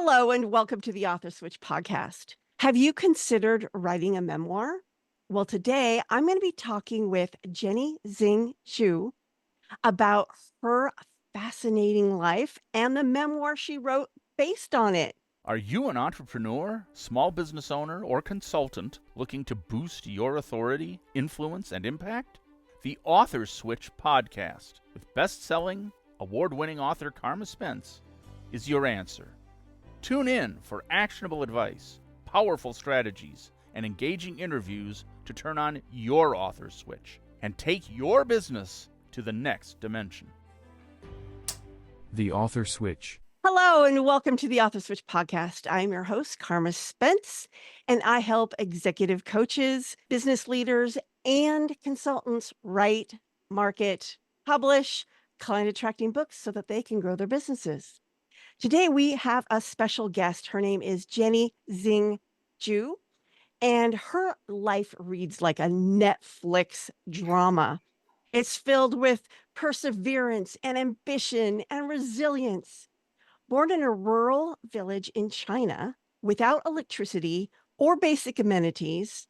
Hello, and welcome to the Author Switch podcast. Have you considered writing a memoir? Well, today I'm going to be talking with Jenny Jing Zhu about her fascinating life and the memoir she wrote based on it. Are you an entrepreneur, small business owner, or consultant looking to boost your authority, influence, and impact? The Author Switch podcast with best-selling, award-winning author Carma Spence is your answer. Tune in for actionable advice, powerful strategies, and engaging interviews to turn on your author switch and take your business to the next dimension. The Author Switch. Hello, and welcome to the Author Switch podcast. I'm your host, Carma Spence, and I help executive coaches, business leaders, and consultants write, market, publish client-attracting books so that they can grow their businesses. Today, we have a special guest. Her name is Jenny Jing Zhu, and her life reads like a Netflix drama. It's filled with perseverance and ambition and resilience. Born in a rural village in China without electricity or basic amenities,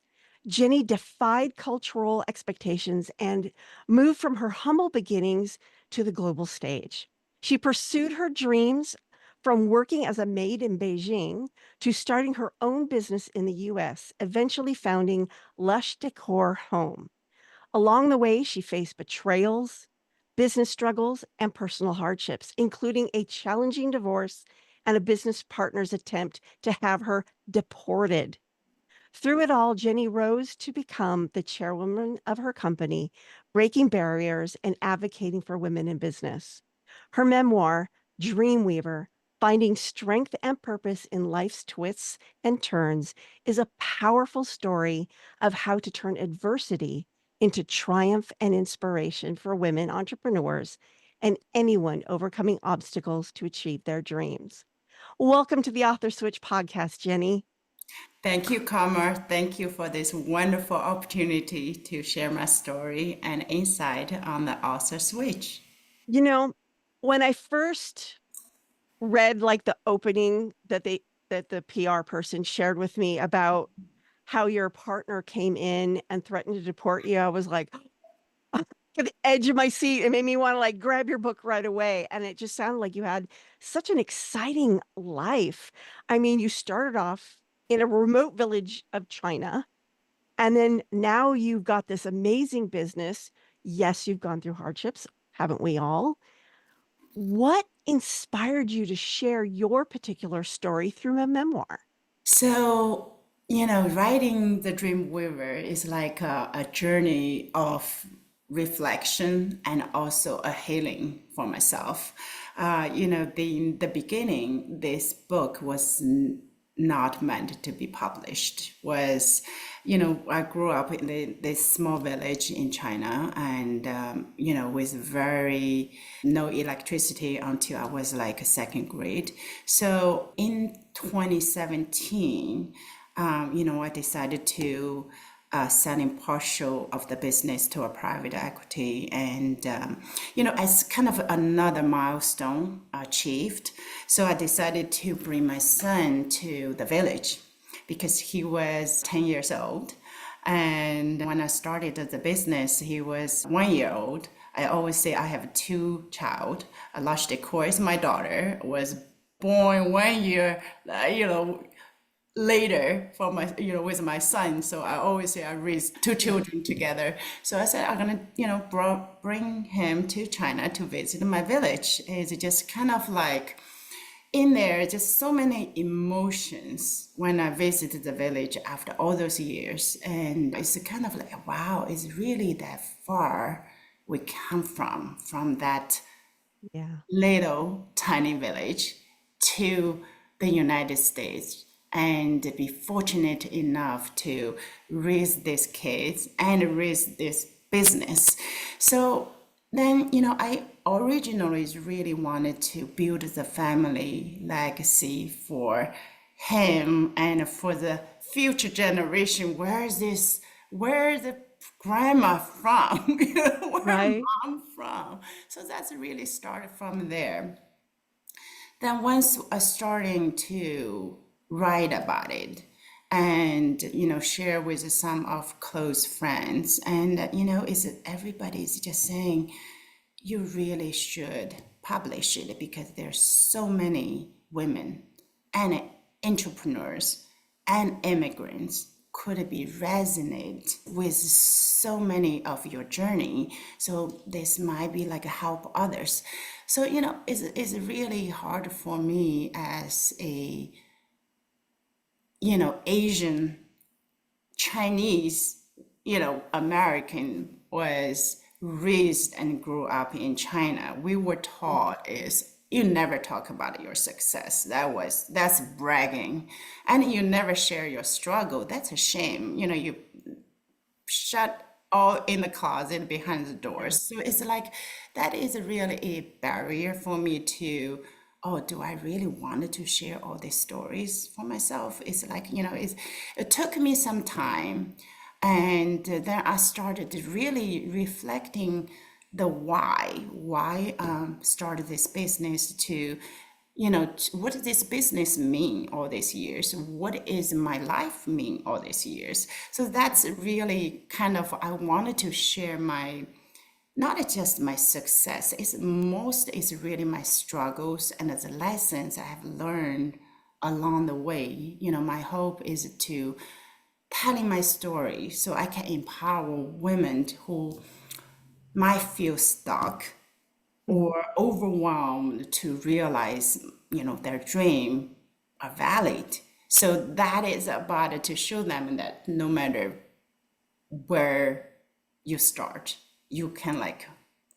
Jenny defied cultural expectations and moved from her humble beginnings to the global stage. She pursued her dreams from working as a maid in Beijing to starting her own business in the US, eventually founding Lush Decor Home. Along the way, she faced betrayals, business struggles, and personal hardships, including a challenging divorce and a business partner's attempt to have her deported. Through it all, Jenny rose to become the chairwoman of her company, breaking barriers and advocating for women in business. Her memoir, Dreamweaver, Finding Strength and Purpose in Life's Twists and Turns, is a powerful story of how to turn adversity into triumph and inspiration for women entrepreneurs and anyone overcoming obstacles to achieve their dreams. Welcome to the Author Switch podcast, Jenny. Thank you, Carma. Thank you for this wonderful opportunity to share my story and insight on the Author Switch. You know, when I first read like the opening that the PR person shared with me about how your partner came in and threatened to deport you, I was like at the edge of my seat. It made me want to like grab your book right away. And it just sounded like you had such an exciting life. I mean, you started off in a remote village of China, and then now you've got this amazing business. Yes, you've gone through hardships, haven't we all? What inspired you to share your particular story through a memoir? So, writing The Dreamweaver is like a journey of reflection and also a healing for myself. In the beginning, this book was not meant to be published. I grew up in this small village in China, and with very no electricity until I was like second grade. So in 2017, I decided to selling partial of the business to a private equity, and as kind of another milestone achieved. So I decided to bring my son to the village because he was 10 years old. And when I started the business, he was 1 year old. I always say I have two child. Lush Decor is my daughter, was born 1 year, later for my, with my son. So I always say I raised two children together. So I said, I'm gonna, bring him to China to visit my village. It's just kind of like, in there, just so many emotions when I visited the village after all those years. And it's kind of like, wow, it's really that far we come from that little tiny village to the United States, and be fortunate enough to raise these kids and raise this business. So then, I originally really wanted to build the family legacy for him and for the future generation. Where the grandma from? Where Right. mom from? So that's really started from there. Then once I starting to write about it and share with some of close friends, and is everybody's just saying you really should publish it because there's so many women and entrepreneurs and immigrants could be resonate with so many of your journey. So this might be like help others. So, it's really hard for me as a, Asian Chinese, American was raised and grew up in China. We were taught is you never talk about your success. That's bragging. And you never share your struggle. That's a shame. You shut all in the closet behind the doors. So it's like that is really a barrier for me to, oh, do I really want to share all these stories for myself? It's like, it took me some time. And then I started really reflecting the why started this business to, what does this business mean all these years? What is my life mean all these years? So that's really kind of, I wanted to share not just my success, it's really my struggles and the lessons I have learned along the way. My hope is to telling my story so I can empower women who might feel stuck or overwhelmed to realize, their dream are valid. So that is about to show them that no matter where you start, you can like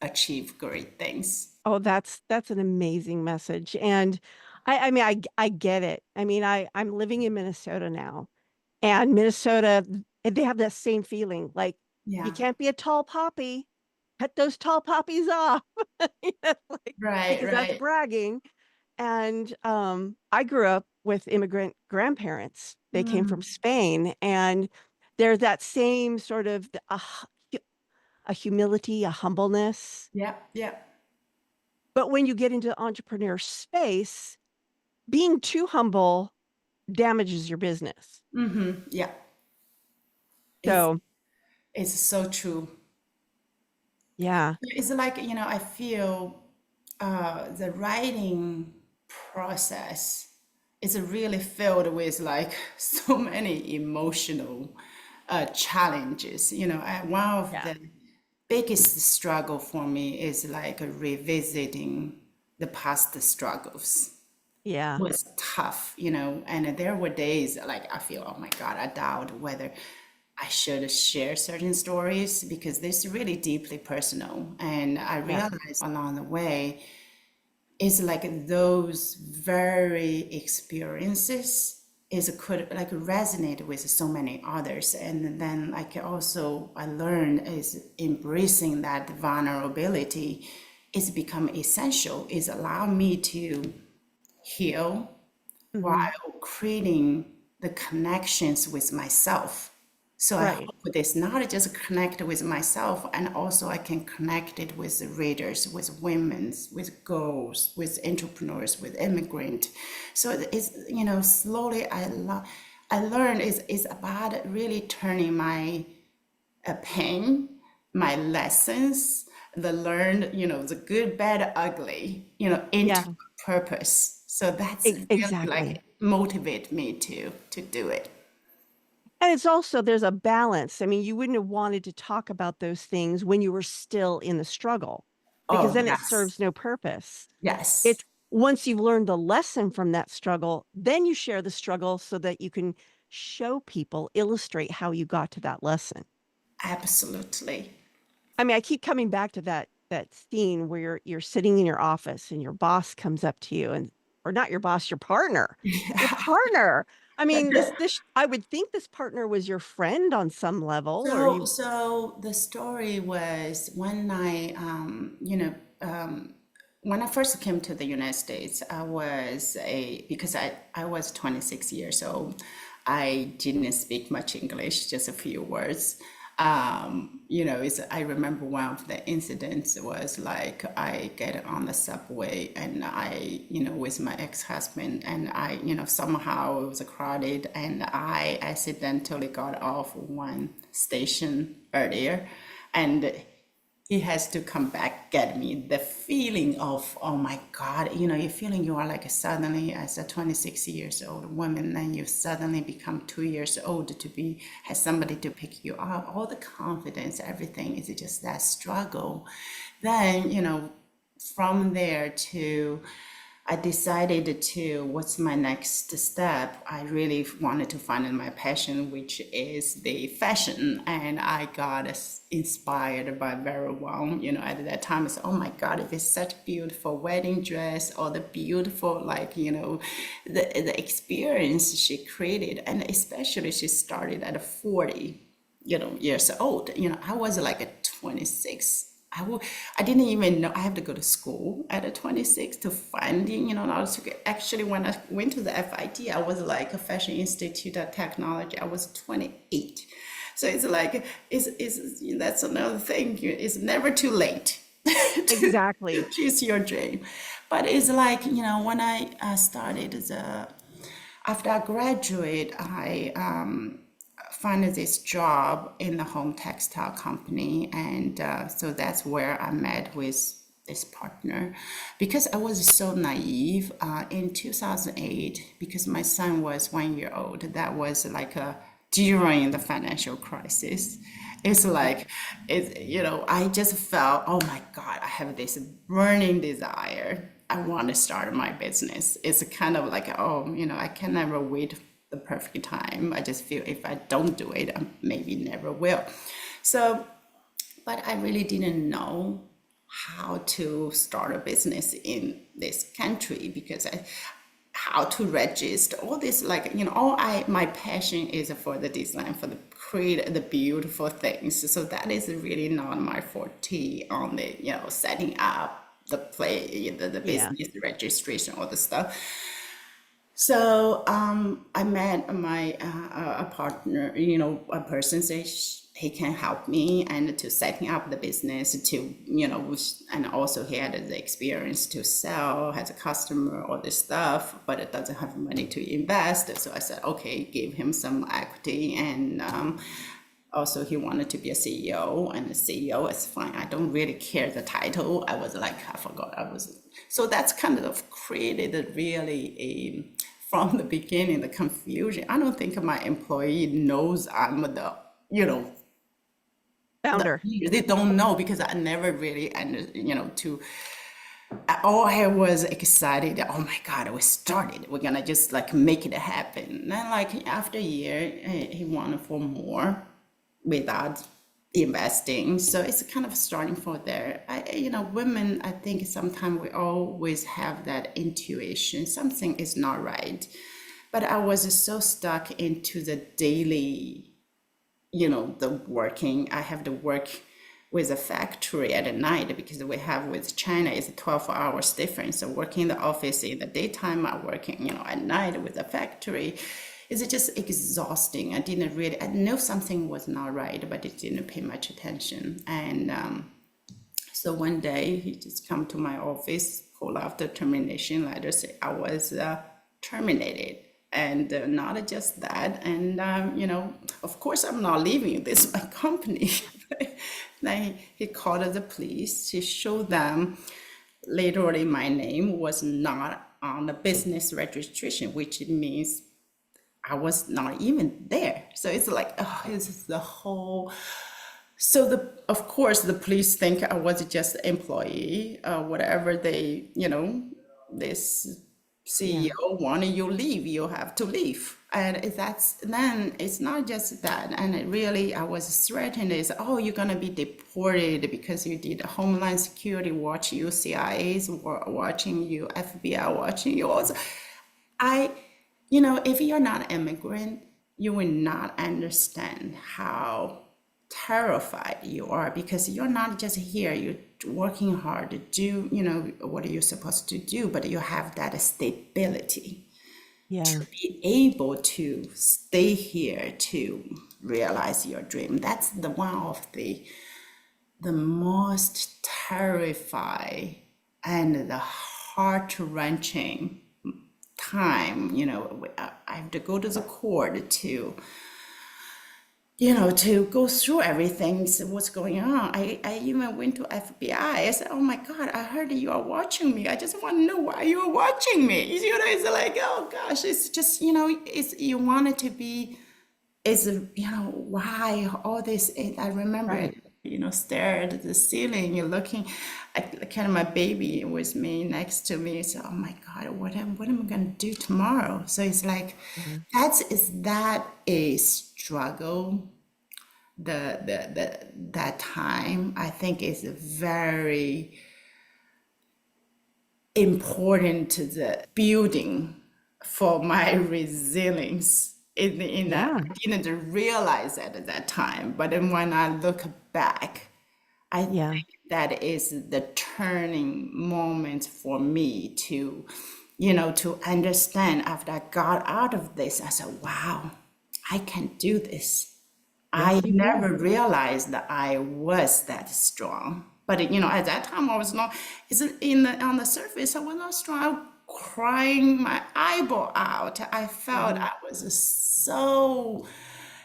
achieve great things. Oh, that's an amazing message. And I mean, I get it. I mean, I'm living in Minnesota now, and Minnesota, they have that same feeling. Like, you Yeah, can't be a tall poppy. Cut those tall poppies off. Like, right, because that's right. bragging. And I grew up with immigrant grandparents. They came from Spain, and there's that same sort of a humility, a humbleness. Yep, yep. But when you get into the entrepreneur space, being too humble damages your business. Yeah, it's So, it's so true. yeah, It's like, I feel the writing process is really filled with like so many emotional challenges. One of yeah, the biggest struggle for me is like revisiting the past struggles. yeah, Was tough, and there were days like I feel, oh my God, I doubt whether I should share certain stories because this is really deeply personal. And I yeah, realized along the way, it's like those very experiences is could like resonate with so many others. And then like also I learned is embracing that vulnerability is become essential, is allow me to heal hmm, while creating the connections with myself. So I right, hope this not just connect with myself, and also I can connect it with the readers, with women, with girls, with entrepreneurs, with immigrant. So it's slowly I learned is about really turning my pain, my lessons, the learned, the good, bad, ugly, into yeah, purpose. So that's really exactly. like motivate me to do it. And it's also, there's a balance. I mean, you wouldn't have wanted to talk about those things when you were still in the struggle, because Oh, then it yes. serves no purpose. Yes. It's once you've learned the lesson from that struggle, then you share the struggle so that you can show people, illustrate how you got to that lesson. Absolutely. I mean, I keep coming back to that scene where you're sitting in your office and your boss comes up to you, and or not your boss, your partner. Your partner. I mean, this I would think this partner was your friend on some level, or So, you. so the story was when when I first came to the United States, because I was 26 years old. I didn't speak much English, just a few words. I remember one of the incidents was like I get on the subway and with my ex-husband, and somehow it was crowded and I accidentally got off one station earlier, and he has to come back get me. The feeling of, oh my God, you're feeling you are like suddenly as a 26 years old woman, then you suddenly become 2 years old to have somebody to pick you up. All the confidence, everything is just that struggle. Then, from there I decided what's my next step. I really wanted to find my passion, which is the fashion. And I got inspired by very well. At that time, I said, oh my God, if it's such a beautiful wedding dress, or the beautiful, the experience she created. And especially she started at 40, years old. I was like a 26. I didn't even know I have to go to school at a 26 to finding, actually when I went to the FIT, I was like a Fashion Institute of Technology. I was 28. So it's like, that's another thing. It's never too late Exactly. to choose your dream. But it's like, when I started after I graduate, I found this job in the home textile company, and so that's where I met with this partner. Because I was so naive in 2008, because my son was 1 year old. That was like during the financial crisis. It's like, I just felt, oh my God, I have this burning desire. I want to start my business. It's kind of like, I can never wait the perfect time. I just feel if I don't do it, I maybe never will. So, but I really didn't know how to start a business in this country, because how to register all this, my passion is for the design, for the create the beautiful things. So that is really not my forte on the, setting up the business registration, all the stuff. So I met my a partner, a person says he can help me and to setting up the business to, and also he had the experience to sell, has a customer, all this stuff, but it doesn't have money to invest. So I said, okay, give him some equity. And also he wanted to be a CEO, and the CEO is fine. I don't really care the title. I was like, I forgot so that's kind of created really from the beginning, the confusion. I don't think my employee knows I'm the, Founder. they don't know, because I never really, all I was excited. Oh my God, we started. We're gonna just make it happen. Then after a year, he wanted for more without investing. So it's kind of starting from there. Women, I think sometimes we always have that intuition. Something is not right. But I was so stuck into the daily, the working. I have to work with a factory at night, because we have with China is 12 hours difference. So working in the office in the daytime, I'm working, at night with a factory. It's just exhausting. I knew something was not right, but I didn't pay much attention. And so one day he just come to my office, pull out the termination letter, say I was terminated. And not just that. And, of course, I'm not leaving this my company. Then he called the police. He showed them literally my name was not on the business registration, which means I was not even there. So it's like, it's the whole. So of course the police think I was just an employee, whatever they, this CEO wanted you leave, you have to leave. And then it's not just that. And I was threatened is, you're gonna be deported because you did Homeland Security watch you, CIA's watching you, FBI watching you. Also, if you're not an immigrant, you will not understand how terrified you are, because you're not just here, you're working hard to do, what are you supposed to do, but you have that stability. Yeah. be able to stay here to realize your dream. That's the one of the most terrifying and the heart-wrenching time. I have to go to the court to to go through everything, so what's going on. I even went to FBI. I said, oh my God, I heard you are watching me. I just want to know why you are watching me. It's like, oh gosh, it's just, it's, you want it to be, why all this, I remember, Right. stare at the ceiling, you're looking, kind of my baby with me next to me. So, oh my God, what am I going to do tomorrow? So it's like, Yeah. that a struggle. That time, I think, is very important to the building for my resilience. That Yeah. I didn't realize that at that time, but then when I look back, I Yeah. think that is the turning moment for me to, to understand. After I got out of this, I said, wow, I can do this. I Yes, you can. never realized that I was that strong. But at that time, I was not. It's on the surface, I was not strong. I was crying my eyeball out. I felt Mhm. I was so,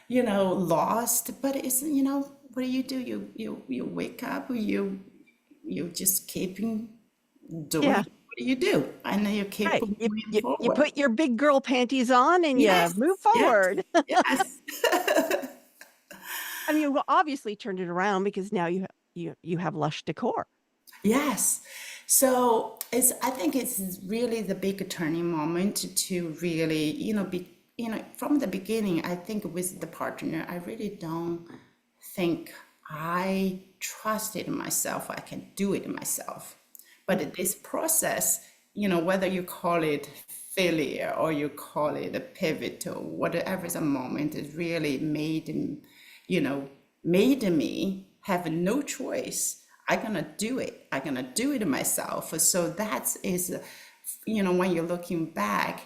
lost. But it's, what do? You wake up. You just keeping doing Yeah. what you do, and then you keep Right. moving You forward. put your big girl panties on and you Yes, move yes, forward. yes. I mean, well, obviously turned it around because now you have Lush Decor. Yes. So I think it's really the big turning moment to really, from the beginning, I think with the partner, I really don't think I trusted myself. I can do it myself. But this process, whether you call it failure or you call it a pivot or whatever the moment, it really you know, made me have no choice. I'm gonna do it. I'm gonna do it myself. So that is, when you're looking back,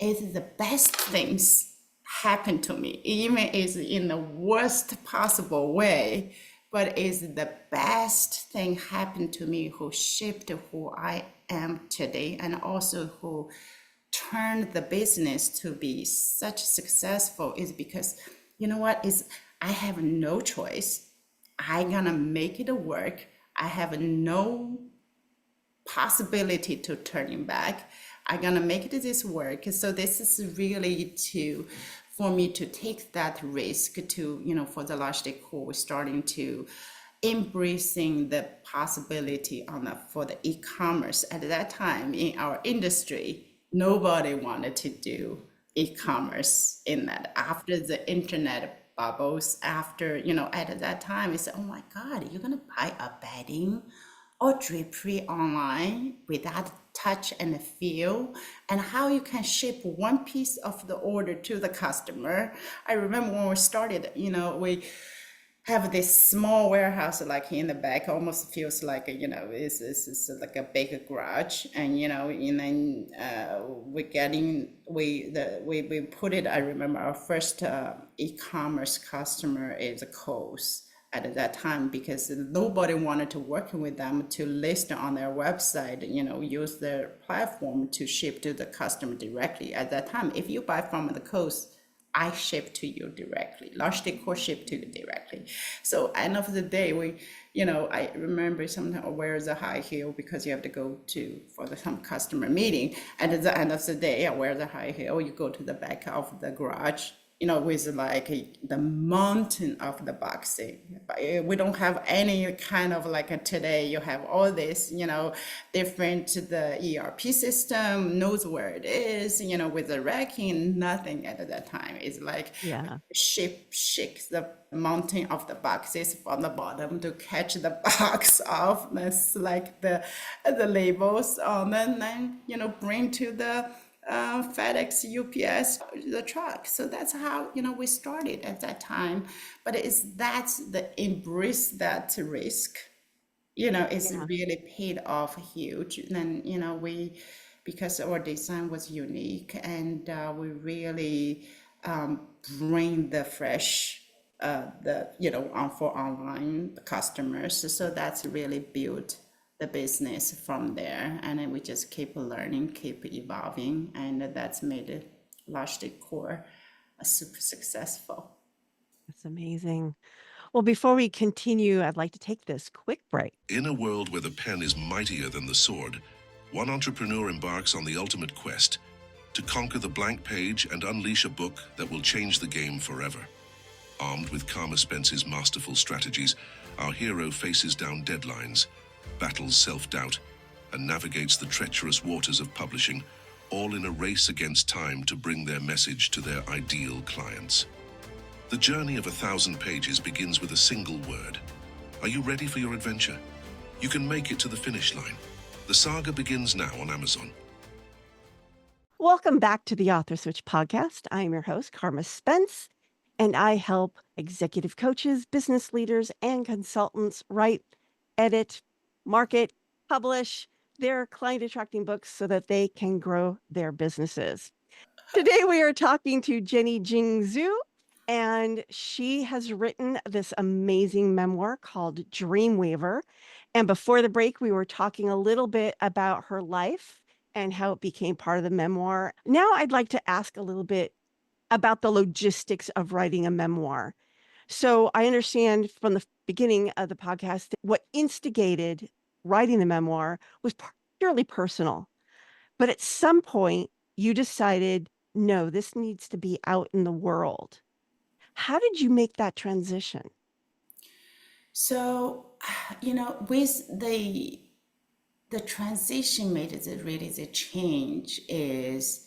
it's the best things happen to me, even is in the worst possible way, but is the best thing happened to me who shaped who I am today, and also who turned the business to be such successful is because, what is, I have no choice. I gonna make it work. I have no possibility to turning back. I'm gonna make this work. So this is really for me to take that risk to, for the Lush Decor, we're starting to embracing the possibility for the e-commerce. At that time in our industry, nobody wanted to do e-commerce in that. After the internet bubbles, after, at that time, it's, oh my God, you're gonna buy a bedding or drapery online without touch and feel, and how you can ship one piece of the order to the customer. I remember when we started, we have this small warehouse like in the back, almost feels like it's like a big garage, and and then we put it. I remember our first e-commerce customer is Kohl's at that time, because nobody wanted to work with them to list on their website, use their platform to ship to the customer directly. At that time, if you buy from the Kohl's, I ship to you directly. Lush Decor ship to you directly. So end of the day, I remember sometimes wear the high heel because you have to go for some customer meeting. And at the end of the day, I wear the high heel. You go to the back of the garage, with like the mountain of the boxing. We don't have any kind of like today, you have all this, different, the ERP system knows where it is, with the racking, nothing at that time. It's like Yeah. shake the mountain of the boxes from the bottom to catch the box off. That's like the labels on, and then, bring to the FedEx, UPS, the truck. So that's how, we started at that time. But that's the embrace that risk, it's Yeah. really paid off huge. And then, we because our design was unique, and we really bring the fresh for online customers. So that's really built the business from there, and then we just keep learning, keep evolving, and that's made it Lush Decor super successful. That's amazing. Well, before we continue, I'd like to take this quick break. In a world where the pen is mightier than the sword, one entrepreneur embarks on the ultimate quest to conquer the blank page and unleash a book that will change the game forever. Armed with Carma Spence's masterful strategies, our hero faces down deadlines, battles self-doubt, and navigates the treacherous waters of publishing, all in a race against time to bring their message to their ideal clients. The journey of 1,000 pages begins with a single word. Are you ready for your adventure? You can make it to the finish line. The saga begins now on Amazon. Welcome back to the Author Switch podcast. I'm your host, Carma Spence, and I help executive coaches, business leaders, and consultants write, edit, market, publish their client attracting books so that they can grow their businesses. Today, we are talking to Jenny Jing Zhu, and she has written this amazing memoir called Dreamweaver. And before the break, we were talking a little bit about her life and how it became part of the memoir. Now, I'd like to ask a little bit about the logistics of writing a memoir. So I understand from the beginning of the podcast that what instigated writing the memoir was purely personal. But at some point, you decided, no, this needs to be out in the world. How did you make that transition? So, with the transition made it really the change is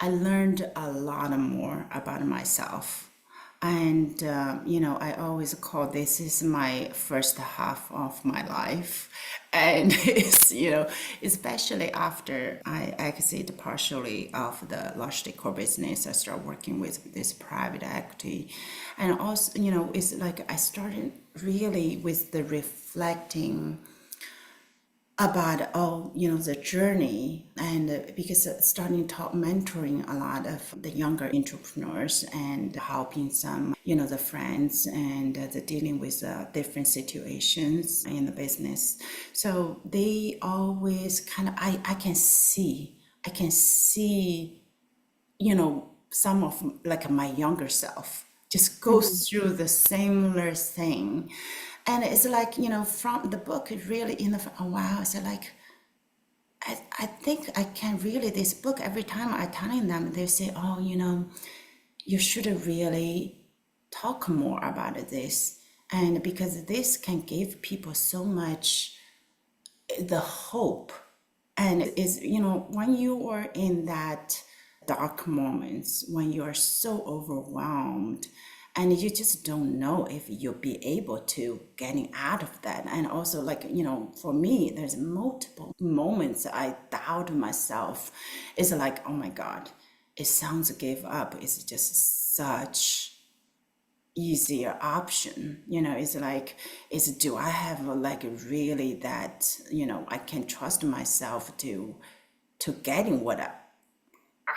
I learned a lot more about myself. And, I always call this is my first half of my life. And it's, especially after I exit partially of the Lush Decor business, I start working with this private equity. And also, it's like I started really with the reflecting about the journey, and because starting top mentoring a lot of the younger entrepreneurs and helping some the friends and the dealing with different situations in the business. So they always kind of I can see some of like my younger self just goes through the similar thing. And it's like, from the book, it really, wow, it's like, I think I can really, this book, every time I telling them, they say, oh, you should really talk more about this. And because this can give people so much, the hope. And it's, when you are in that dark moments, when you are so overwhelmed, and you just don't know if you'll be able to getting out of that. And also for me, there's multiple moments I doubt myself. It's like, oh my God, it sounds give up. It's just such easier option. It's like, do I have really that, I can trust myself to getting what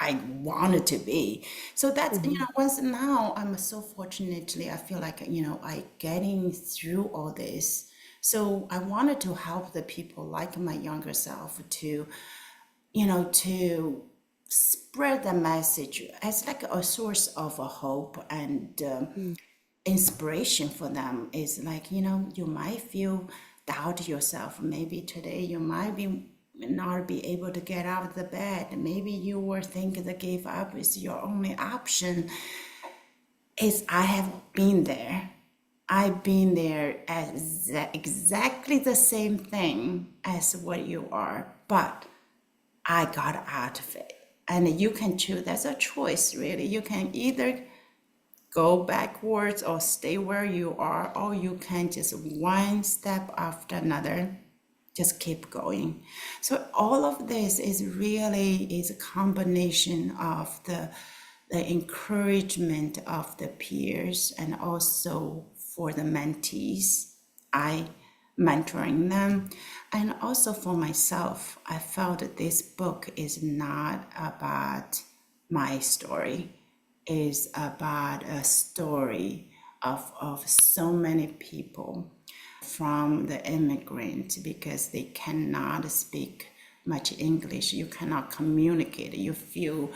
I wanted to be. So that's, once now I'm so fortunately, I feel like, I getting through all this. So I wanted to help the people like my younger self to, to spread the message as like a source of a hope and inspiration for them. Is like, you might feel doubt yourself. Maybe today you might be not be able to get out of the bed. Maybe you were thinking that give up is your only option. I have been there. I've been there as exactly the same thing as what you are, but I got out of it. And you can choose. That's a choice, really. You can either go backwards or stay where you are, or you can just one step after another just keep going. So all of this is a combination of the encouragement of the peers and also for the mentees. I mentoring them. And also for myself, I felt that this book is not about my story, it's about a story of so many people from the immigrant, because they cannot speak much English, you cannot communicate, you feel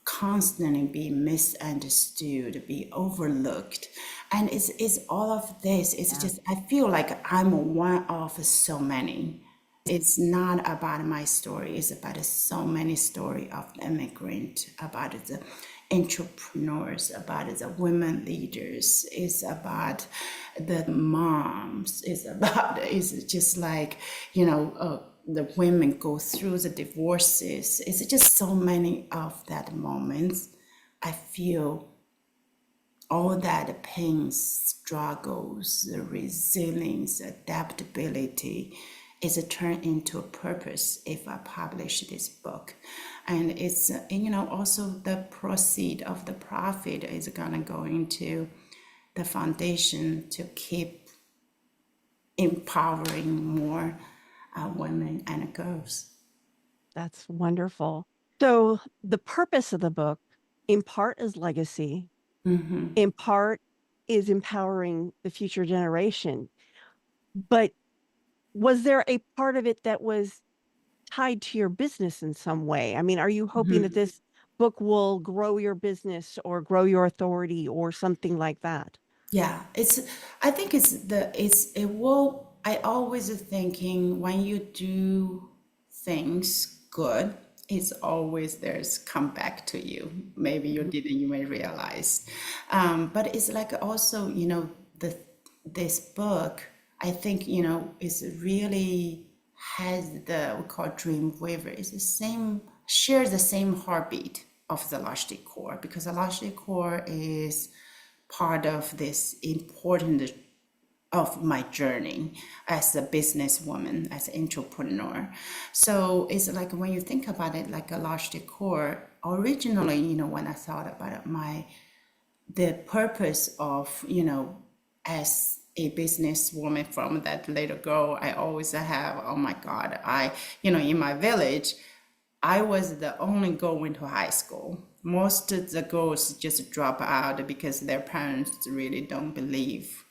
constantly be misunderstood, be overlooked. And it's all of this. It's just, I feel like I'm one of so many. It's not about my story, it's about so many stories of the immigrant, about the entrepreneurs, about the women leaders, it's about the moms, it's just like, the women go through the divorces. It's just so many of that moments. I feel all that pain, struggles, the resilience, adaptability is turned into a purpose if I publish this book. And it's, also the proceed of the profit is gonna go into the foundation to keep empowering more women and girls. That's wonderful. So the purpose of the book, in part, is legacy, in part is empowering the future generation. But was there a part of it that was tied to your business in some way? I mean, are you hoping that this book will grow your business or grow your authority or something like that? Yeah, I think it will, I always thinking when you do things good, it's always there's come back to you. Maybe you didn't even realize. But it's like also, this book, I think, is really has we call dream waver. It's the same, shares the same heartbeat of the Lush Decor, because the Lush Decor is part of this important of my journey as a businesswoman, as an entrepreneur. So it's like when you think about it, like a Lush Decor, originally, when I thought about it, the purpose of, as a businesswoman from that little girl, I always have, oh my God, in my village, I was the only girl went to high school. Most of the girls just drop out because their parents really don't believe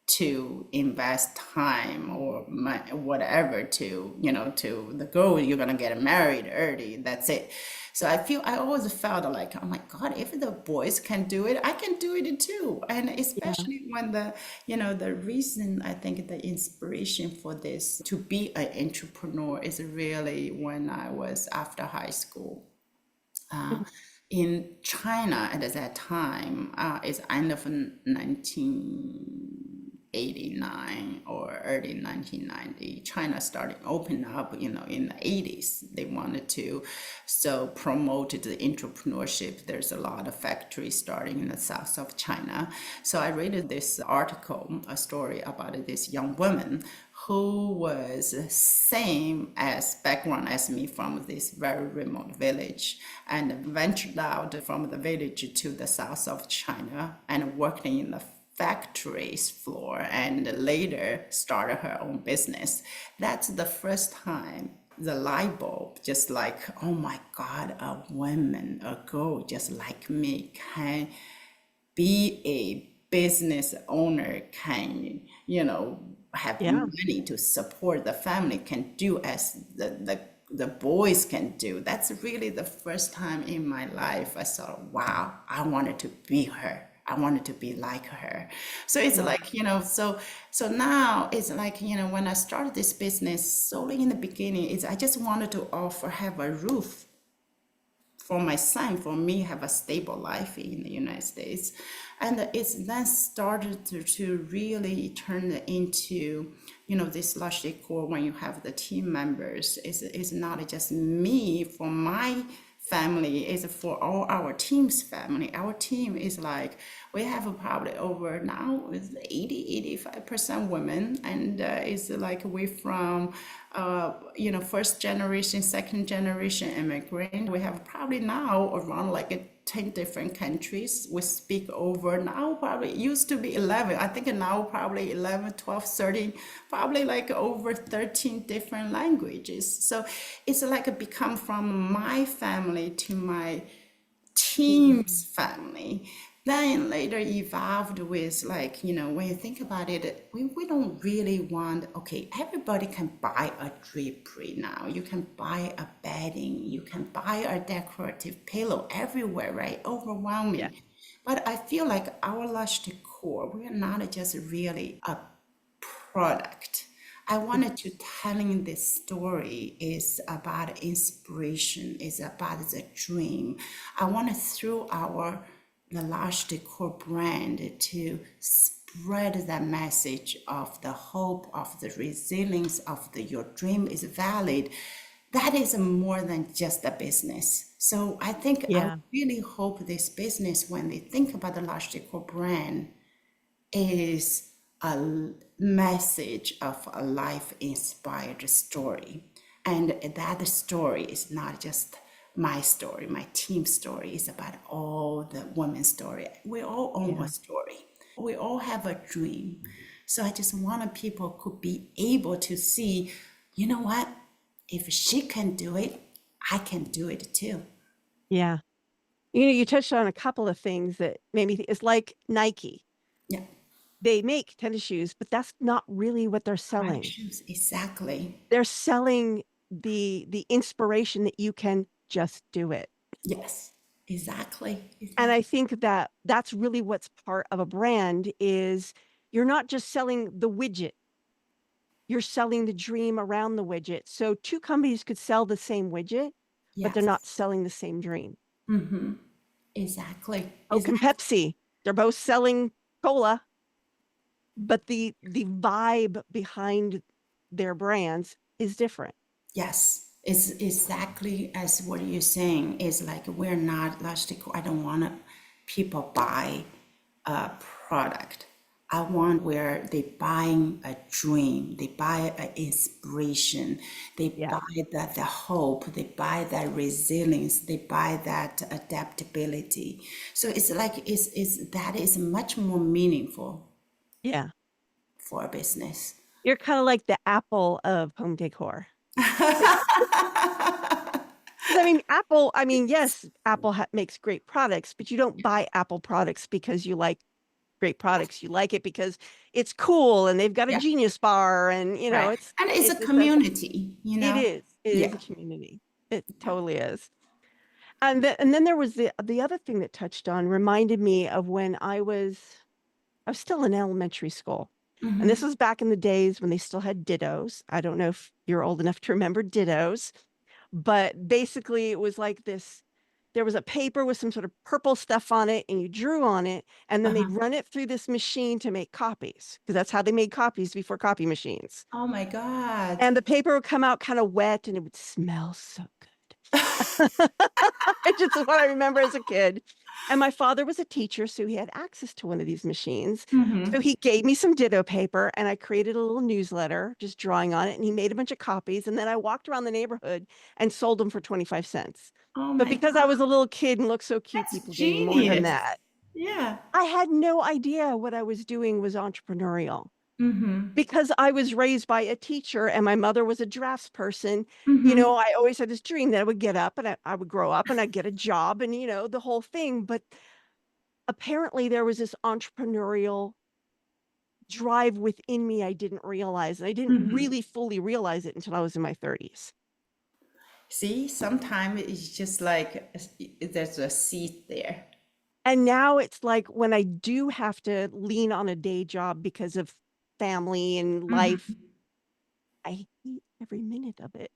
to invest time or whatever to the girl, you're gonna get married early, that's it. So I always felt like, oh my God, if the boys can do it, I can do it too. And especially when the reason, I think the inspiration for this to be an entrepreneur is really when I was after high school. In China at that time, it's end of 1989 or early 1990, China started opening up, in the 80s. They wanted to promote the entrepreneurship. There's a lot of factories starting in the south of China. So I read this article, a story about this young woman who was same as background as me from this very remote village, and ventured out from the village to the south of China and worked in the factories floor, and later started her own business. That's the first time the light bulb, just like, oh my God, a woman, a girl just like me can be a business owner, can, have money to support the family, can do as the boys can do. That's really the first time in my life I thought, wow, I wanted to be her. I wanted to be like her. So it's like, so now it's like, when I started this business, solely in the beginning, I just wanted to have a roof for my son, for me, have a stable life in the United States. And it's then started to really turn into, this Lush Decor, when you have the team members, it's not just me for my family, is for all our team's family. Our team is like, we have probably over now is 85% women, and it's like we from first generation, second generation immigrant. We have probably now around like 10 different countries we speak over. Now probably it used to be 11. I think now probably 11, 12, 13, probably like over 13 different languages. So it's like it become from my family to my team's family. Then later evolved with like, when you think about it, we don't really want, okay, everybody can buy a drapery now. You can buy a bedding, you can buy a decorative pillow everywhere, right? Yeah. Overwhelming. But I feel like our Lush Decor, we're not just really a product. I wanted to telling this story is about inspiration, is about the dream. I want through the Lush Decor brand to spread that message of the hope, of the resilience, of your dream is valid. That is more than just a business. So I think I Yeah. really hope this business, when they think about the Lush Decor brand, is a message of a life-inspired story. And that story is not just my story, my team's story. It's about all the women's story. We all own Yeah. a story. We all have a dream. So I just wanted people could be able to see, you know what? If she can do it, I can do it too. Yeah. You touched on a couple of things that made me think. It's like Nike. Yeah, They make tennis shoes, but that's not really what they're selling. corrections, exactly. They're selling the inspiration that you can just do it. Yes, exactly. And Exactly. I think that that's really what's part of a brand is you're not just selling the widget, you're selling the dream around the widget. So two companies could sell the same widget, but they're not Yes. selling the same dream. Mm-hmm. Exactly. Coke and Exactly. Pepsi, they're both selling cola, but the vibe behind their brands is different. Yes. It's exactly as what you're saying. Is like we're not logical. I don't want people buy a product. I want where they buying a dream, they buy an inspiration, they Yeah. buy the hope, they buy that resilience, they buy that adaptability. So it's like it's that is much more meaningful Yeah. for a business. You're kind of like the Apple of home decor. 'Cause I mean, yes, Apple makes great products, but you don't buy Apple products because you like great products. You like it because it's cool and they've got a Yeah, Genius bar and, right. And it's a it's a community, you it know? is. It is Yeah. a community. It Yeah. totally is. And then there was the other thing that touched on reminded me of when I was still in elementary school. And this was back in the days when they still had dittos. I don't know if you're old enough to remember dittos, but basically it was like this. There was a paper with some sort of purple stuff on it, and you drew on it, and then they'd Uh-huh. run it through this machine to make copies, because that's how they made copies before copy machines. Oh my God. And the paper would come out kind of wet, and it would smell so good. It's just what I remember as a kid. And my father was a teacher, so he had access to one of these machines. So he gave me some ditto paper and I created a little newsletter just drawing on it. And he made a bunch of copies. And then I walked around the neighborhood and sold them for 25 cents. Oh But my because I God. was a little kid and looked so cute, That's people gave me more than genius. that. Yeah. I had no idea what I was doing was entrepreneurial Mm-hmm. because I was raised by a teacher and my mother was a drafts person. Mm-hmm. I always had this dream that I would get up and I would grow up and I'd get a job and, the whole thing. But apparently there was this entrepreneurial drive within me I didn't realize. And I didn't Mm-hmm. really fully realize it until I was in my 30s. See, sometimes it's just like there's a seed there. And now it's like when I do have to lean on a day job because of family and life, Mm-hmm. I hate every minute of it.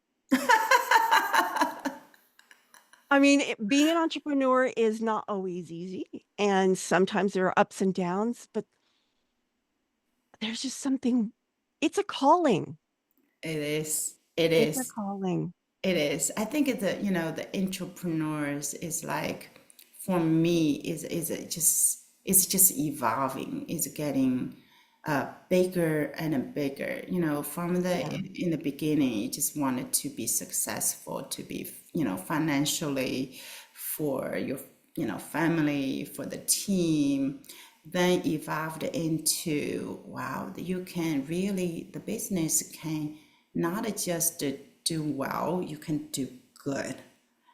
I mean, being an entrepreneur is not always easy. And sometimes there are ups and downs, but there's just something, it's a calling. It is. It It's a is. calling. It is. I think the entrepreneurs is like, for me, is it just it's just evolving. It's getting bigger and bigger. From the Yeah. in the beginning, you just wanted to be successful, to be, financially, for your, family, for the team. Then evolved into, wow, you can really, the business can not just do well, you can do good.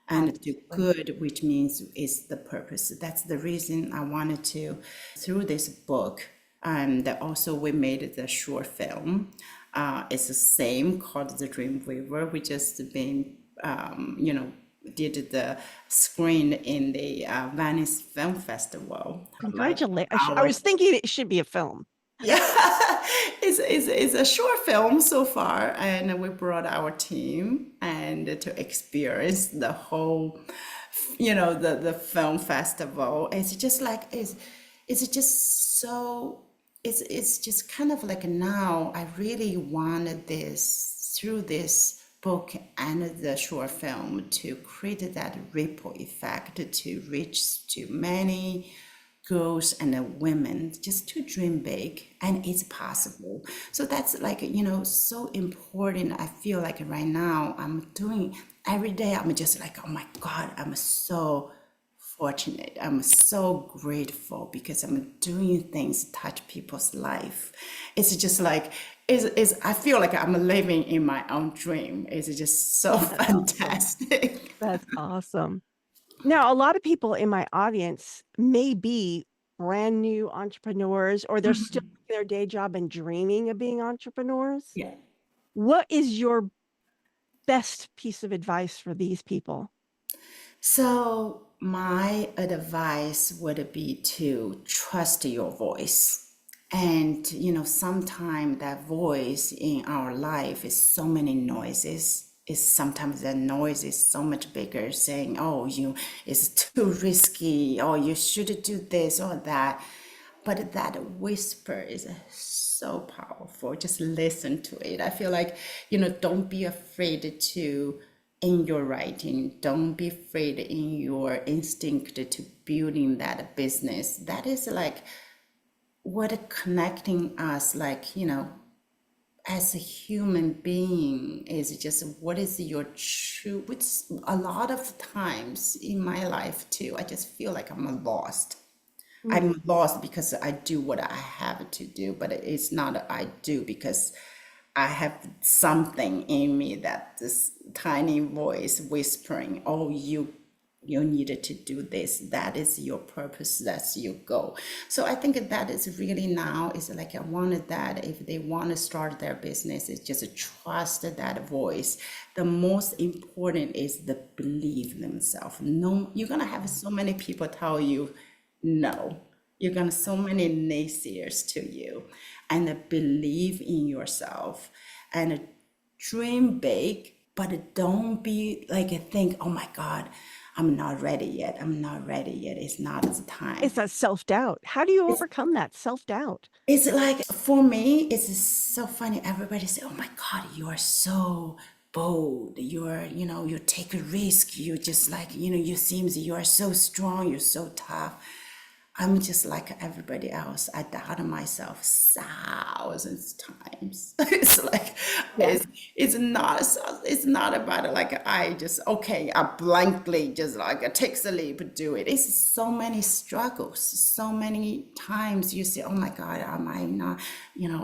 And do good, which means is the purpose. That's the reason I wanted to, through this book, and also we made the short film. It's the same, called The Dream Weaver. We just been, did the screen in the Venice Film Festival. Like Congratulations. I our was thinking it should be a film. yeah, it's a short film so far, and we brought our team and to experience the whole, the film festival. It's just like it's just so it's just kind of like, now I really wanted this, through this book and the short film, to create that ripple effect, to reach to many girls and women, just to dream big, and it's possible. So that's like, so important. I feel like right now I'm doing every day, I'm just like, oh my God, I'm so fortunate, I'm so grateful, because I'm doing things touch people's life. It's just like, I feel like I'm living in my own dream. It's just so fantastic. That's awesome. Now, a lot of people in my audience may be brand new entrepreneurs, or they're still in their day job and dreaming of being entrepreneurs. Yeah. What is your best piece of advice for these people? So my advice would be to trust your voice. And, sometimes that voice in our life is so many noises. Is sometimes that noise is so much bigger, saying, oh, it's too risky, or you should do this or that. But that whisper is so powerful. Just listen to it. I feel like, don't be afraid to, in your writing, don't be afraid in your instinct to building that business. That is like what connecting us, like, as a human being, is just what is your true, which a lot of times in my life too, I just feel like I'm lost. I'm lost because I do what I have to do, but it's not I do because I have something in me, that this tiny voice whispering, oh, you needed to do this. That is your purpose. That's your goal. So I think that is really, now is like, I wanted that if they want to start their business, it's just trust that voice. The most important is the believe themselves. No, you're gonna have so many people tell you no. You're gonna so many naysayers to you, and believe in yourself and dream big, but don't be like, think, oh my God, I'm not ready yet. I'm not ready yet. It's not the time. It's that self-doubt. How do you overcome that self-doubt? It's like, for me, it's so funny. Everybody say, oh my God, you are so bold. You take a risk. You just like, you seems you are so strong. You're so tough. I'm just like everybody else. I doubted myself thousands times. It's like, it's not about it. Like, I just, okay, I blankly just like, it takes a leap, do it. It's so many struggles, so many times you say, oh my God, am I not,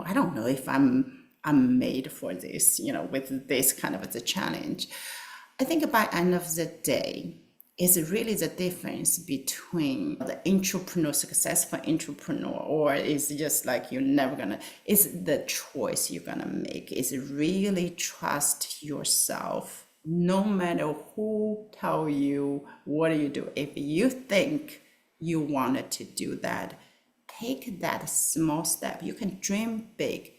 I don't know if I'm made for this, with this kind of a challenge. I think by end of the day, is really the difference between the entrepreneur, successful entrepreneur, or is just like you're never gonna, is the choice you're gonna make. Is really trust yourself, no matter who tell you what do you do. If you think you wanted to do that, take that small step. You can dream big,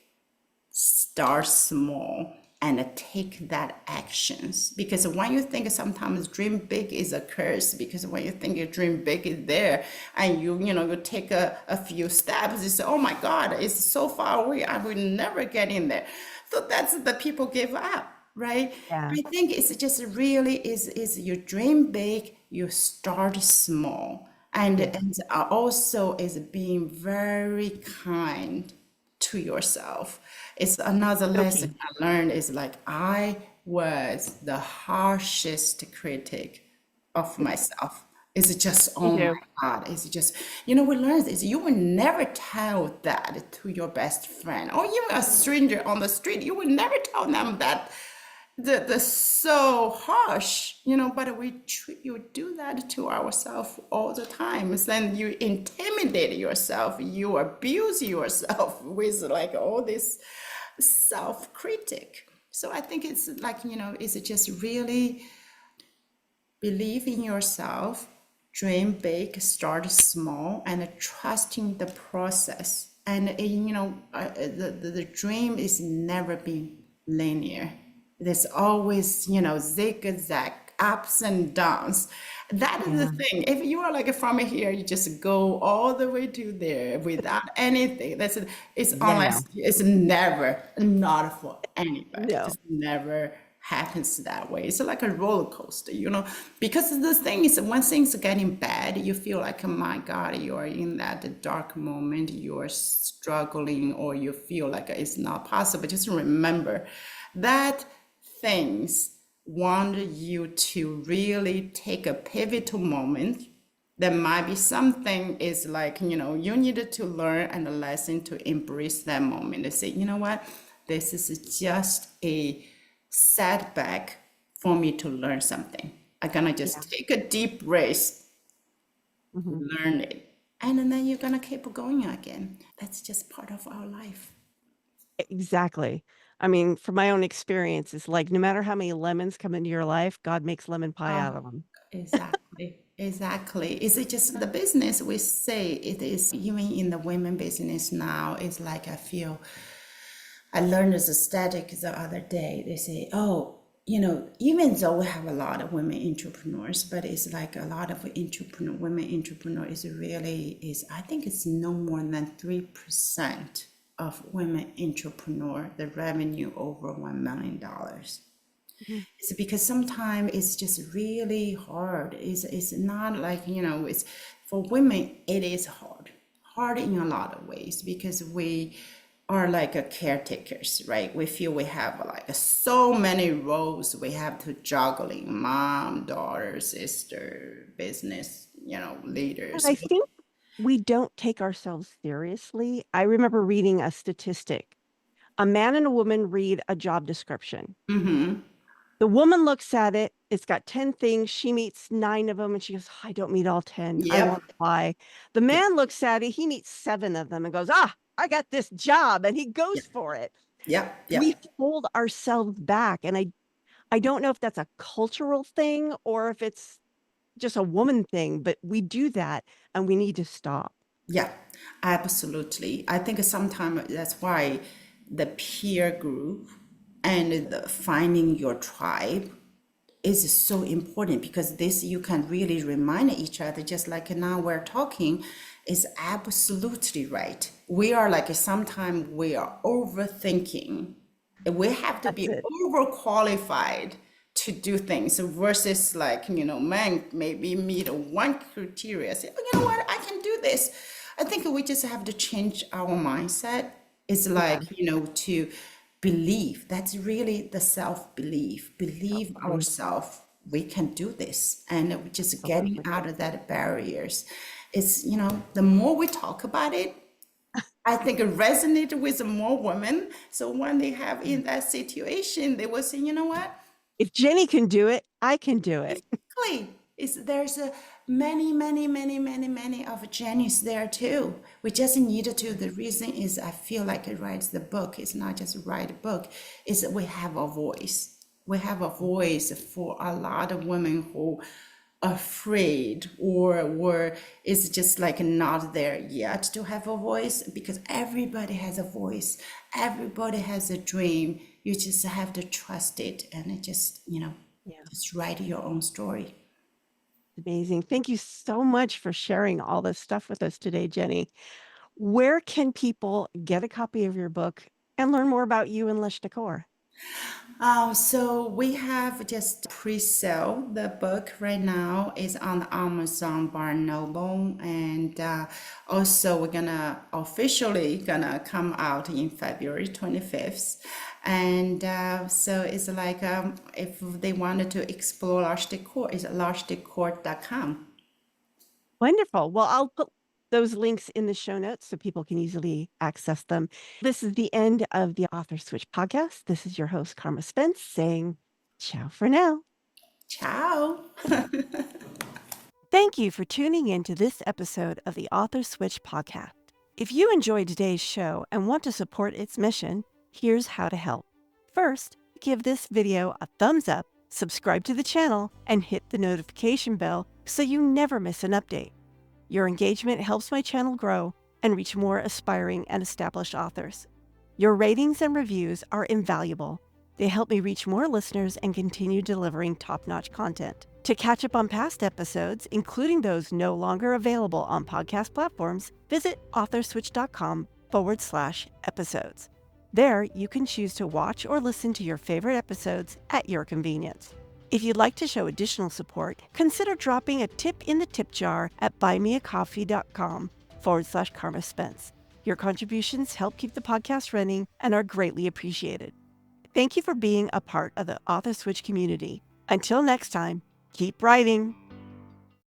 start small, and take that actions. Because when you think, sometimes dream big is a curse, because when you think your dream big is there, and you take a few steps, you say, oh my God, it's so far away, I will never get in there. So that's the people give up, right? Yeah. I think it's just really is you dream big, you start small, and also is being very kind to yourself. It's another So lesson key. I learned is like I was the harshest critic of myself. It's just, Me oh my too. God, it's just, we learn this. You will never tell that to your best friend or even a stranger on the street. You will never tell them that the so harsh, but you do that to ourselves all the time. Then you intimidate yourself, you abuse yourself with like all this self-critic. So I think it's like, it's just really believe in yourself, dream big, start small, and trusting the process. And the dream is never been linear. There's always zigzag ups and downs. That is the Yeah. thing. If you are like from here, you just go all the way to there without anything. It's Yeah. unless it's never not for anybody. No. Just never happens that way. It's like a roller coaster, because the thing is when things are getting bad, you feel like, oh my God, you're in that dark moment, you're struggling, or you feel like it's not possible. Just remember that things want you to really take a pivotal moment. There might be something is like, you needed to learn and a lesson to embrace that moment and say, you know what, this is just a setback for me to learn something. I'm gonna just take a deep breath, Mhm. learn it, and then you're gonna keep going again. That's just part of our life. Exactly. I mean, from my own experience, it's like no matter how many lemons come into your life, God makes lemon pie out of them. Exactly. Exactly. Is it just the business we say it is even in the women business now? It's like I learned as a static the other day. They say, oh, even though we have a lot of women entrepreneurs, but it's like a lot of women entrepreneurs I think it's no more than 3% of women entrepreneur, the revenue over $1 million. Mhm. It's because sometimes it's just really hard. It's not like, it's for women, it is hard in a lot of ways because we are like a caretakers, right? We feel we have like so many roles we have to juggling: mom, daughter, sister, business, And leaders. I think we don't take ourselves seriously. I remember reading a statistic. A man and a woman read a job description. Mm-hmm. The woman looks at it. It's got 10 things. She meets 9 of them and she goes, I don't meet all 10. I won't Yep. apply. The Yep. man looks at it. He meets 7 of them and goes, I got this job. And he goes Yep. for it. Yep. We Yep. hold ourselves back. And I don't know if that's a cultural thing or if it's just a woman thing, but we do that and we need to stop. Yeah, absolutely. I think sometimes that's why the peer group and the finding your tribe is so important because this you can really remind each other, just like now we're talking, is absolutely right. We are like sometimes we are overthinking. We have to That's be it. overqualified to do things versus like, men maybe meet one criteria, say, oh, you know what, I can do this. I think we just have to change our mindset. It's Yeah. like, to believe. That's really the self-belief. Believe Mhm. ourselves. We can do this. And just getting Absolutely. out of that barriers. It's, the more we talk about it, I think it resonated with more women. So when they have in that situation, they will say, you know what? If Jenny can do it, I can do it. Exactly. There's many, many, many, many, many of Jenny's there too. We just needed to. The reason is I feel like it writes the book. It's not just write a book. It's that we have a voice. We have a voice for a lot of women who are afraid or were is just like not there yet to have a voice because everybody has a voice. Everybody has a dream. You just have to trust it and it just, Yeah. just write your own story. Amazing. Thank you so much for sharing all this stuff with us today, Jenny. Where can people get a copy of your book and learn more about you and Lush Decor? So we have just pre-sale the book right now is on Amazon, Barnes Noble, and also we're gonna officially gonna come out in February 25th. And so it's like if they wanted to explore Lush Decor, it's lushdecor.com. Wonderful. Well, I'll put those links in the show notes so people can easily access them. This is the end of the Author Switch podcast. This is your host, Carma Spence, saying ciao for now. Ciao. Thank you for tuning in to this episode of the Author Switch podcast. If you enjoyed today's show and want to support its mission, here's how to help. First, give this video a thumbs up, subscribe to the channel, and hit the notification bell so you never miss an update. Your engagement helps my channel grow and reach more aspiring and established authors. Your ratings and reviews are invaluable. They help me reach more listeners and continue delivering top-notch content. To catch up on past episodes, including those no longer available on podcast platforms, visit authorswitch.com/episodes. There, you can choose to watch or listen to your favorite episodes at your convenience. If you'd like to show additional support, consider dropping a tip in the tip jar at buymeacoffee.com/Carma Spence. Your contributions help keep the podcast running and are greatly appreciated. Thank you for being a part of the Author Switch community. Until next time, keep writing.